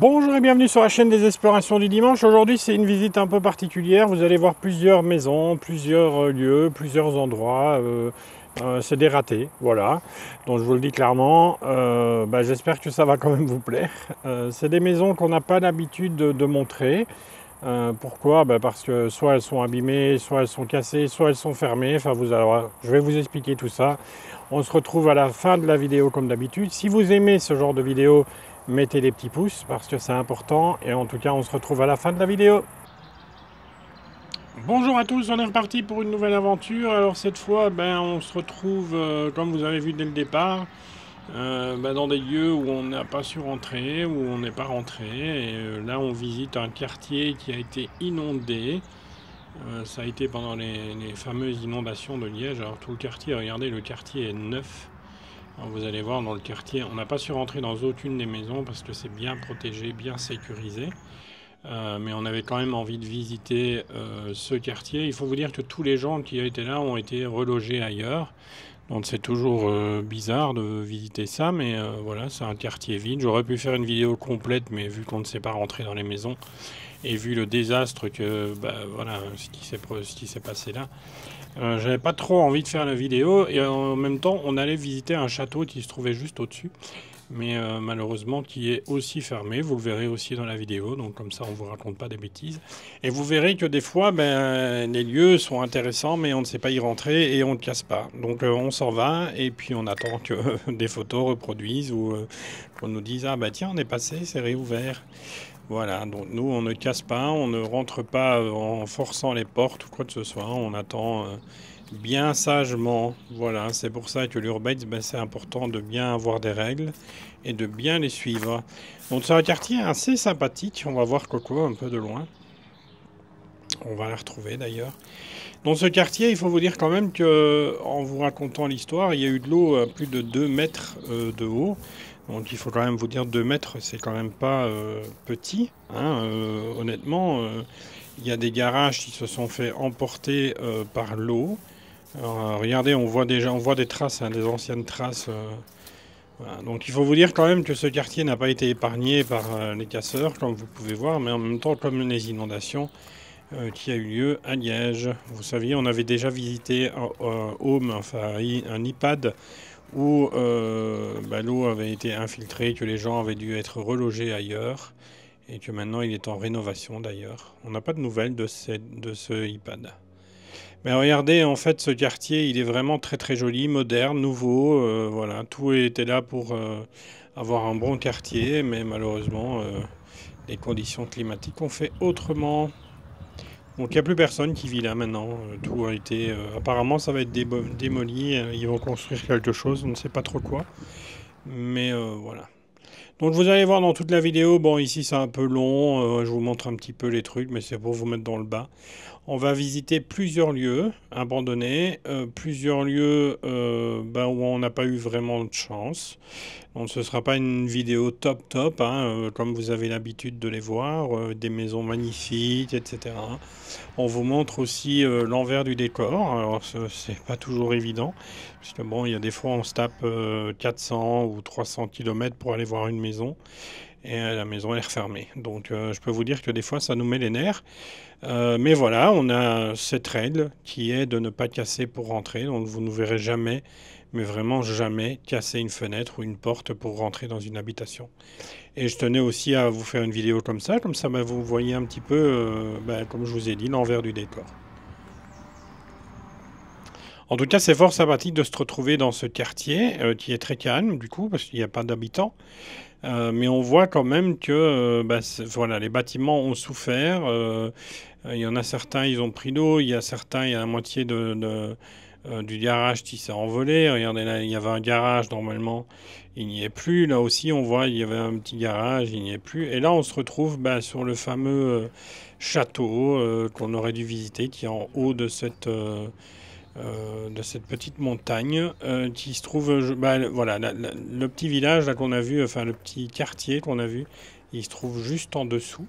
Bonjour et bienvenue sur la chaîne des explorations du dimanche. Aujourd'hui c'est une visite un peu particulière. Vous allez voir plusieurs maisons, plusieurs lieux, plusieurs endroits. C'est des ratés, voilà. Donc je vous le dis clairement, j'espère que ça va quand même vous plaire. C'est des maisons qu'on n'a pas l'habitude de montrer. Pourquoi? Parce que soit elles sont abîmées, soit elles sont cassées, soit elles sont fermées. Enfin, je vais vous expliquer tout ça. On se retrouve à la fin de la vidéo comme d'habitude. Si vous aimez ce genre de vidéo, mettez des petits pouces parce que c'est important. Et en tout cas, on se retrouve à la fin de la vidéo. Bonjour à tous, on est reparti pour une nouvelle aventure. Alors cette fois, on se retrouve, comme vous avez vu dès le départ, dans des lieux où on n'a pas su rentrer, où on n'est pas rentré. Et là, on visite un quartier qui a été inondé. Ça a été pendant les fameuses inondations de Liège. Alors tout le quartier, regardez, le quartier est neuf. Alors, vous allez voir dans le quartier, on n'a pas su rentrer dans aucune des maisons parce que c'est bien protégé, bien sécurisé. Mais on avait quand même envie de visiter ce quartier. Il faut vous dire que tous les gens qui étaient là ont été relogés ailleurs. Donc c'est toujours bizarre de visiter ça, mais voilà, c'est un quartier vide. J'aurais pu faire une vidéo complète, mais vu qu'on ne s'est pas rentré dans les maisons et vu le désastre que, voilà, ce qui s'est passé là, j'avais pas trop envie de faire la vidéo. Et en même temps, on allait visiter un château qui se trouvait juste au-dessus, mais malheureusement qui est aussi fermé. Vous le verrez aussi dans la vidéo, donc comme ça on vous raconte pas des bêtises. Et vous verrez que des fois les lieux sont intéressants mais on ne sait pas y rentrer et on ne casse pas. Donc on s'en va et puis on attend que des photos reproduisent ou qu'on nous dise ah bah tiens on est passé, c'est réouvert. Voilà, donc nous on ne casse pas, on ne rentre pas en forçant les portes ou quoi que ce soit, on attend bien sagement. Voilà, c'est pour ça que l'urbex, c'est important de bien avoir des règles et de bien les suivre. Donc c'est un quartier assez sympathique, on va voir Coco un peu de loin. On va la retrouver d'ailleurs. Dans ce quartier, il faut vous dire quand même que, en vous racontant l'histoire, il y a eu de l'eau à plus de 2 mètres de haut. Donc il faut quand même vous dire 2 mètres, c'est quand même pas petit. Hein, honnêtement, il y a des garages qui se sont fait emporter par l'eau. Alors, regardez, on voit des traces, hein, des anciennes traces. Voilà. Donc il faut vous dire quand même que ce quartier n'a pas été épargné par les casseurs, comme vous pouvez voir, mais en même temps comme les inondations qui a eu lieu à Liège. Vous saviez, on avait déjà visité un home, enfin un iPad, où l'eau avait été infiltrée, que les gens avaient dû être relogés ailleurs, et que maintenant il est en rénovation d'ailleurs. On n'a pas de nouvelles de ce iPad. Mais regardez, en fait, ce quartier, il est vraiment très très joli, moderne, nouveau. Voilà, tout était là pour avoir un bon quartier, mais malheureusement, les conditions climatiques ont fait autrement. Donc il n'y a plus personne qui vit là maintenant. Tout a été. Apparemment, ça va être démoli. Ils vont construire quelque chose, on ne sait pas trop quoi. Mais voilà. Donc vous allez voir dans toute la vidéo, bon ici c'est un peu long, je vous montre un petit peu les trucs, mais c'est pour vous mettre dans le bas. On va visiter plusieurs lieux abandonnés, plusieurs lieux où on n'a pas eu vraiment de chance. Donc ce ne sera pas une vidéo top, hein, comme vous avez l'habitude de les voir, des maisons magnifiques, etc. On vous montre aussi l'envers du décor, alors c'est pas toujours évident, parce que bon, il y a des fois on se tape 400 ou 300 km pour aller voir une maison, et la maison est refermée. Donc je peux vous dire que des fois ça nous met les nerfs. Mais voilà, on a cette règle qui est de ne pas casser pour rentrer, donc vous ne verrez jamais, mais vraiment jamais, casser une fenêtre ou une porte pour rentrer dans une habitation. Et je tenais aussi à vous faire une vidéo comme ça vous voyez un petit peu, comme je vous ai dit, l'envers du décor. En tout cas, c'est fort sympathique de se retrouver dans ce quartier qui est très calme du coup, parce qu'il n'y a pas d'habitants. Mais on voit quand même que voilà, les bâtiments ont souffert. Il y en a certains, ils ont pris l'eau. Il y a certains, il y a la moitié du garage qui s'est envolé. Regardez là, il y avait un garage normalement, il n'y est plus. Là aussi, on voit, il y avait un petit garage, il n'y est plus. Et là, on se retrouve sur le fameux château qu'on aurait dû visiter, qui est en haut de cette petite montagne qui se trouve, voilà, le petit village là qu'on a vu, enfin le petit quartier qu'on a vu, il se trouve juste en dessous.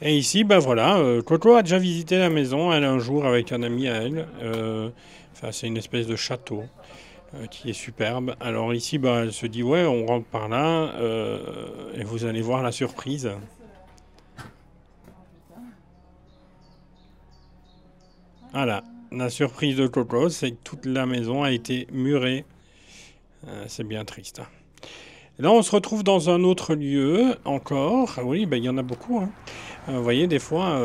Et ici, voilà, Coco a déjà visité la maison, elle un jour avec un ami à elle. Enfin, c'est une espèce de château. qui est superbe. Alors ici, bah, elle se dit, ouais, on rentre par là, et vous allez voir la surprise. Voilà, la surprise de Coco, c'est que toute la maison a été murée. C'est bien triste, hein. Et là, on se retrouve dans un autre lieu encore. Ah oui, ben, il y en a beaucoup, hein. Vous voyez, des fois,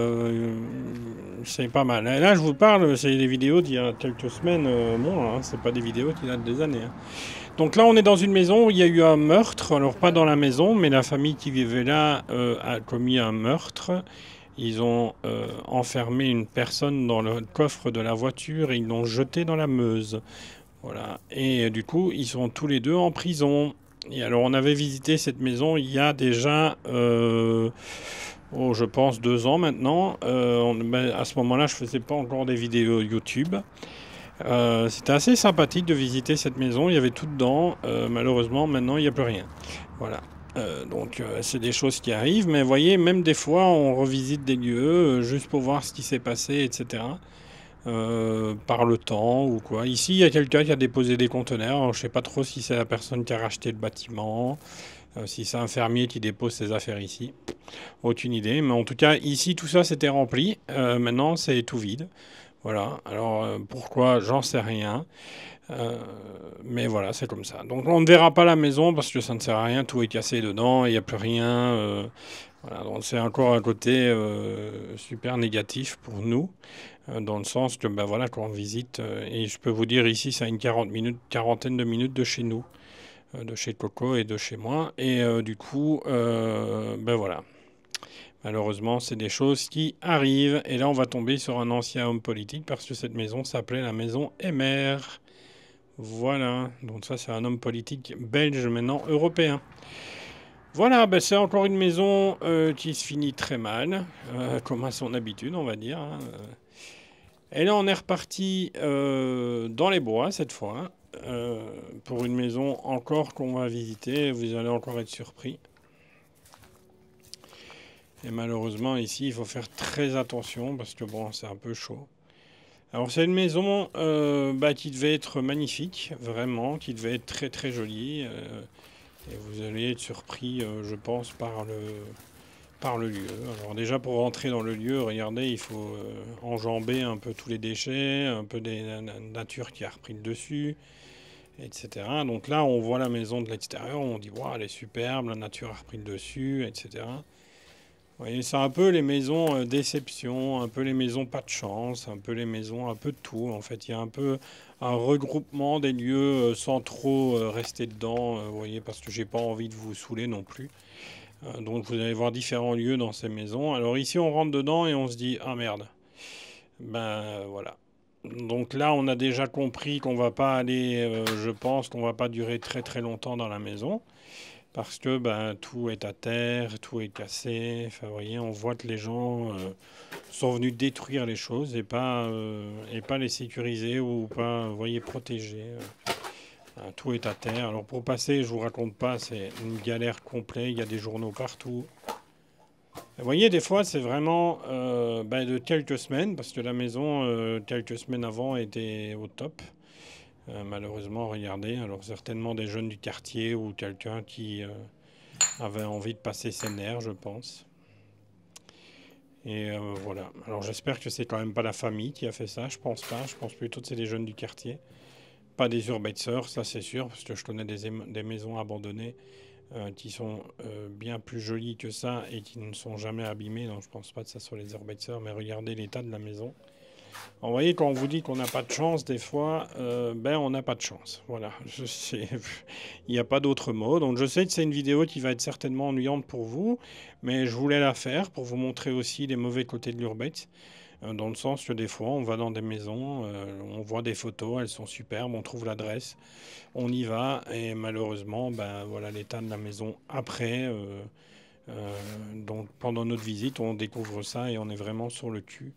c'est pas mal. Et là, je vous parle, c'est des vidéos d'il y a quelques semaines, non, hein, c'est pas des vidéos qui datent des années, hein. Donc là, on est dans une maison où il y a eu un meurtre. Alors, pas dans la maison, mais la famille qui vivait là a commis un meurtre. Ils ont enfermé une personne dans le coffre de la voiture et ils l'ont jeté dans la Meuse. Voilà. Et du coup, ils sont tous les deux en prison. Et alors, on avait visité cette maison il y a déjà, oh, je pense, 2 ans maintenant. Ben, à ce moment-là, je faisais pas encore des vidéos YouTube. C'était assez sympathique de visiter cette maison. Il y avait tout dedans. Malheureusement, maintenant, il n'y a plus rien. Voilà. Donc, c'est des choses qui arrivent. Mais vous voyez, même des fois, on revisite des lieux juste pour voir ce qui s'est passé, etc. Par le temps ou quoi. Ici, il y a quelqu'un qui a déposé des conteneurs. Alors, je sais pas trop si c'est la personne qui a racheté le bâtiment, si c'est un fermier qui dépose ses affaires ici. Aucune idée. Mais en tout cas, ici, tout ça c'était rempli. Maintenant, c'est tout vide. Voilà. Alors, pourquoi? J'en sais rien. Euh, mais voilà, c'est comme ça. Donc, on ne verra pas la maison parce que ça ne sert à rien. Tout est cassé dedans. Il n'y a plus rien. Voilà. Donc, c'est encore un côté super négatif pour nous. Dans le sens que, ben voilà, quand on visite, et je peux vous dire ici, c'est à une quarantaine de minutes de chez nous, de chez Coco et de chez moi. Et du coup, ben voilà. Malheureusement, c'est des choses qui arrivent. Et là, on va tomber sur un ancien homme politique parce que cette maison s'appelait la maison Emer. Voilà. Donc ça, c'est un homme politique belge, maintenant européen. Voilà, ben c'est encore une maison qui se finit très mal, comme à son habitude, on va dire, hein. Et là, on est reparti dans les bois cette fois, pour une maison encore qu'on va visiter. Vous allez encore être surpris. Et malheureusement, ici, il faut faire très attention parce que bon, c'est un peu chaud. Alors, c'est une maison bah, qui devait être magnifique, vraiment, qui devait être très très jolie. Et vous allez être surpris, je pense, par le lieu. Alors déjà pour rentrer dans le lieu, regardez, il faut enjamber un peu tous les déchets, un peu des nature qui a repris le dessus, etc. Donc là, on voit la maison de l'extérieur, on dit waouh, elle est superbe, la nature a repris le dessus, etc. Vous voyez, c'est un peu les maisons déception, un peu les maisons pas de chance, un peu les maisons un peu de tout. En fait, il y a un peu un regroupement des lieux sans trop rester dedans, vous voyez, parce que j'ai pas envie de vous saouler non plus. Donc vous allez voir différents lieux dans ces maisons. Alors ici on rentre dedans et on se dit ah merde. Ben voilà. Donc là on a déjà compris qu'on va pas aller, je pense qu'on va pas durer très très longtemps dans la maison. Parce que ben, tout est à terre, tout est cassé. Enfin, vous voyez, on voit que les gens sont venus détruire les choses et pas les sécuriser ou pas, vous voyez, protéger. Tout est à terre. Alors pour passer, je vous raconte pas, c'est une galère complète. Il y a des journaux partout. Vous voyez, des fois, c'est vraiment ben, de quelques semaines, parce que la maison, quelques semaines avant, était au top. Malheureusement, regardez. Alors certainement des jeunes du quartier ou quelqu'un qui avait envie de passer ses nerfs, je pense. Et voilà. Alors j'espère que c'est quand même pas la famille qui a fait ça. Je pense pas. Je pense plutôt que c'est des jeunes du quartier. Pas des urbexeurs, ça c'est sûr, parce que je connais des maisons abandonnées qui sont bien plus jolies que ça et qui ne sont jamais abîmées. Donc je pense pas que ça soit les urbexeurs, mais regardez l'état de la maison. Alors, vous voyez, quand on vous dit qu'on n'a pas de chance, des fois, ben on n'a pas de chance. Voilà, il n'y a pas d'autre mot. Donc je sais que c'est une vidéo qui va être certainement ennuyante pour vous, mais je voulais la faire pour vous montrer aussi les mauvais côtés de l'urbex. Dans le sens que des fois, on va dans des maisons, on voit des photos, elles sont superbes, on trouve l'adresse, on y va, et malheureusement, ben voilà l'état de la maison après. Donc pendant notre visite, on découvre ça et on est vraiment sur le cul.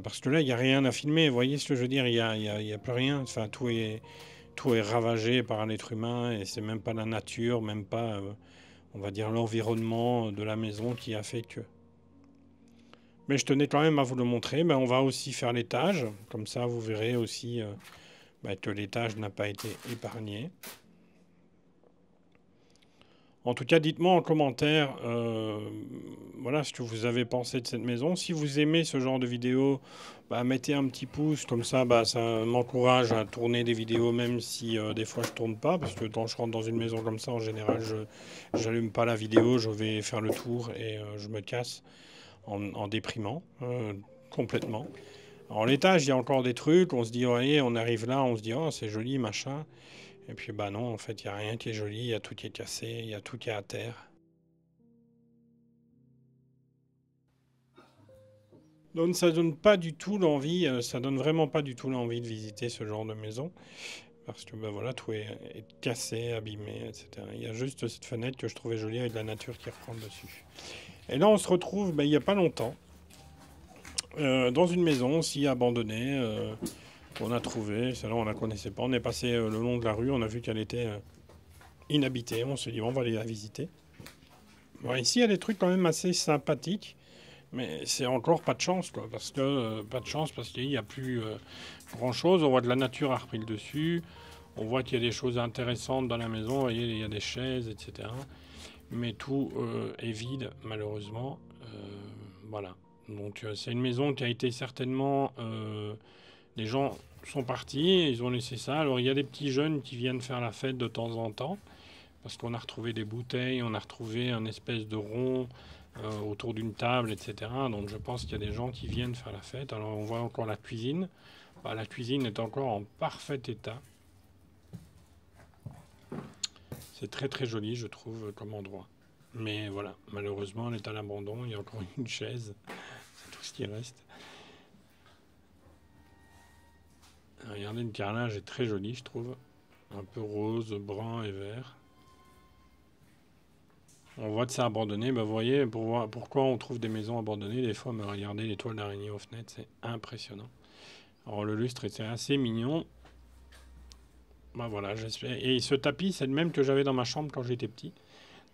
Parce que là, il n'y a rien à filmer, vous voyez ce que je veux dire, il y a plus rien, enfin tout est ravagé par l'être humain et c'est même pas la nature, même pas, on va dire, l'environnement de la maison qui a fait que. Mais je tenais quand même à vous le montrer. Ben, on va aussi faire l'étage. Comme ça, vous verrez aussi que l'étage n'a pas été épargné. En tout cas, dites-moi en commentaire voilà, ce que vous avez pensé de cette maison. Si vous aimez ce genre de vidéo, mettez un petit pouce, comme ça, ça m'encourage à tourner des vidéos, même si des fois je tourne pas, parce que quand je rentre dans une maison comme ça, en général, je n'allume pas la vidéo, je vais faire le tour et je me casse en déprimant complètement. Alors l'étage, il y a encore des trucs, on se dit, voyez, on arrive là, on se dit, oh, c'est joli, machin. Et puis non, en fait, il n'y a rien qui est joli, il y a tout qui est cassé, il y a tout qui est à terre. Donc ça donne pas du tout l'envie, ça donne vraiment pas du tout l'envie de visiter ce genre de maison. Parce que voilà, tout est cassé, abîmé, etc. Il y a juste cette fenêtre que je trouvais jolie avec la nature qui reprend dessus. Et là, on se retrouve il n'y a pas longtemps, dans une maison aussi abandonnée, qu'on a trouvée. Celle-là, on la connaissait pas. On est passé le long de la rue, on a vu qu'elle était inhabitée. On se dit, bon, on va aller la visiter. Bon, ici, il y a des trucs quand même assez sympathiques. Mais c'est encore pas de chance, quoi, parce que pas de chance parce qu'il n'y a plus grand-chose. On voit que la nature a repris le dessus. On voit qu'il y a des choses intéressantes dans la maison. Vous voyez, il y a des chaises, etc. Mais tout est vide, malheureusement. Voilà. Donc c'est une maison qui a été certainement... les gens sont partis, ils ont laissé ça. Alors il y a des petits jeunes qui viennent faire la fête de temps en temps. Parce qu'on a retrouvé des bouteilles, on a retrouvé un espèce de rond autour d'une table, etc. Donc je pense qu'il y a des gens qui viennent faire la fête. Alors on voit encore la cuisine. La cuisine est encore en parfait état. C'est très très joli, je trouve, comme endroit. Mais voilà, malheureusement, elle est à l'abandon. Il y a encore une chaise. C'est tout ce qui reste. Regardez, le carrelage est très joli, je trouve. Un peu rose, brun et vert. On voit que c'est abandonné. Vous voyez, pour voir pourquoi on trouve des maisons abandonnées, des fois, regardez les toiles d'araignée aux fenêtres, c'est impressionnant. Alors le lustre était assez mignon. Voilà, j'espère. Et ce tapis, c'est le même que j'avais dans ma chambre quand j'étais petit.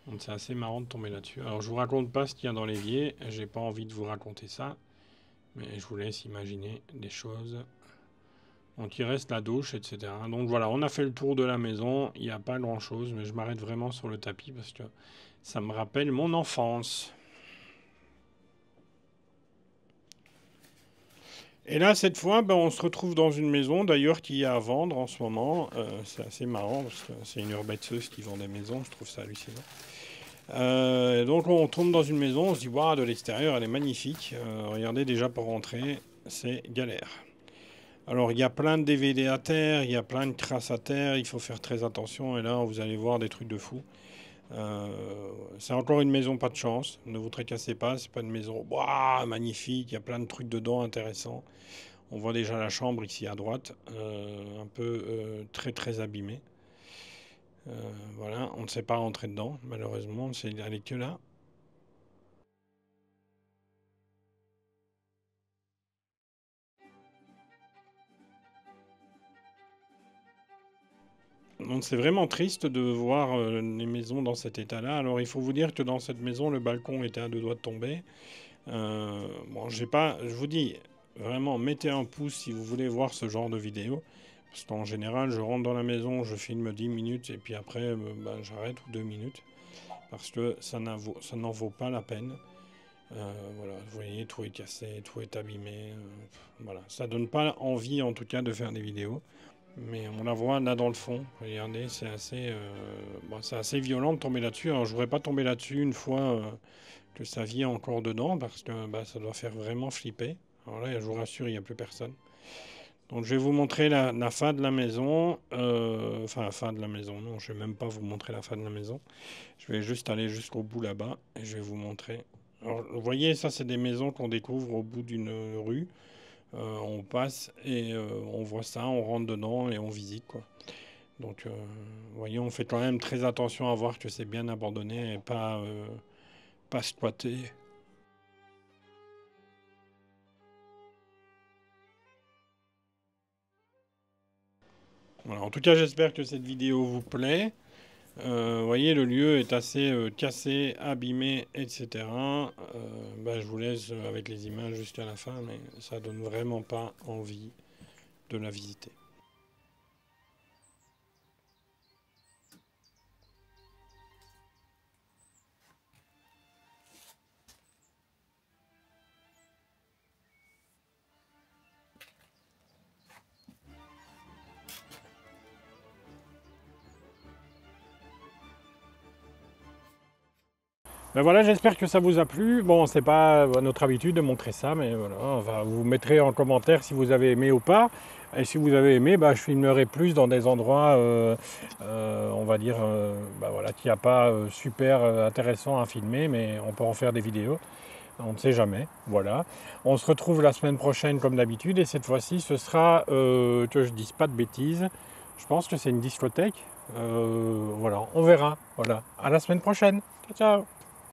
Donc c'est assez marrant de tomber là-dessus. Alors je vous raconte pas ce qu'il y a dans l'évier. J'ai pas envie de vous raconter ça. Mais je vous laisse imaginer des choses. Donc il reste la douche, etc. Donc voilà, on a fait le tour de la maison. Il n'y a pas grand-chose, mais je m'arrête vraiment sur le tapis parce que ça me rappelle mon enfance. Et là, cette fois, on se retrouve dans une maison, d'ailleurs, qui est à vendre en ce moment. C'est assez marrant, parce que c'est une urbexeuse qui vend des maisons, je trouve ça hallucinant. Donc on tombe dans une maison, on se dit, waouh, de l'extérieur, elle est magnifique. Regardez, déjà pour rentrer, c'est galère. Alors il y a plein de DVD à terre, il y a plein de traces à terre, il faut faire très attention, et là, vous allez voir des trucs de fou. C'est encore une maison pas de chance, ne vous tracassez pas, c'est pas une maison waouh, magnifique, il y a plein de trucs dedans intéressants. On voit déjà la chambre ici à droite, un peu très très abîmée. Voilà, on ne sait pas rentrer dedans, malheureusement, on ne sait aller que là. Donc c'est vraiment triste de voir les maisons dans cet état-là. Alors il faut vous dire que dans cette maison, le balcon était à deux doigts de tomber. Bon, j'ai pas, je vous dis, vraiment, mettez un pouce si vous voulez voir ce genre de vidéo. Parce qu'en général, je rentre dans la maison, je filme 10 minutes et puis après, j'arrête ou 2 minutes. Parce que ça n'en vaut pas la peine. Voilà, vous voyez, tout est cassé, tout est abîmé. Voilà, ça donne pas envie en tout cas de faire des vidéos. Mais on la voit là dans le fond. Regardez, c'est assez violent de tomber là-dessus. Alors je voudrais pas tomber là-dessus une fois que sa vie est encore dedans parce que ça doit faire vraiment flipper. Alors là, je vous rassure, il n'y a plus personne. Donc je vais vous montrer la fin de la maison. Enfin, la fin de la maison. Non, je vais même pas vous montrer la fin de la maison. Je vais juste aller jusqu'au bout là-bas et je vais vous montrer. Alors, vous voyez, ça, c'est des maisons qu'on découvre au bout d'une rue. On passe et on voit ça, on rentre dedans et on visite, quoi. Donc, vous voyez, on fait quand même très attention à voir que c'est bien abandonné et pas squatté. Voilà, en tout cas, j'espère que cette vidéo vous plaît. Vous voyez, le lieu est assez cassé, abîmé, etc. Je vous laisse avec les images jusqu'à la fin, mais ça donne vraiment pas envie de la visiter. Ben voilà, j'espère que ça vous a plu. Bon, c'est pas notre habitude de montrer ça, mais voilà, enfin, vous mettrez en commentaire si vous avez aimé ou pas. Et si vous avez aimé, bah, je filmerai plus dans des endroits, on va dire, bah, voilà, qu'il n'y a pas super intéressant à filmer, mais on peut en faire des vidéos. On ne sait jamais. Voilà. On se retrouve la semaine prochaine comme d'habitude, et cette fois-ci, ce sera, que je dise pas de bêtises. Je pense que c'est une discothèque. Voilà, on verra. Voilà. À la semaine prochaine. Ciao, ciao.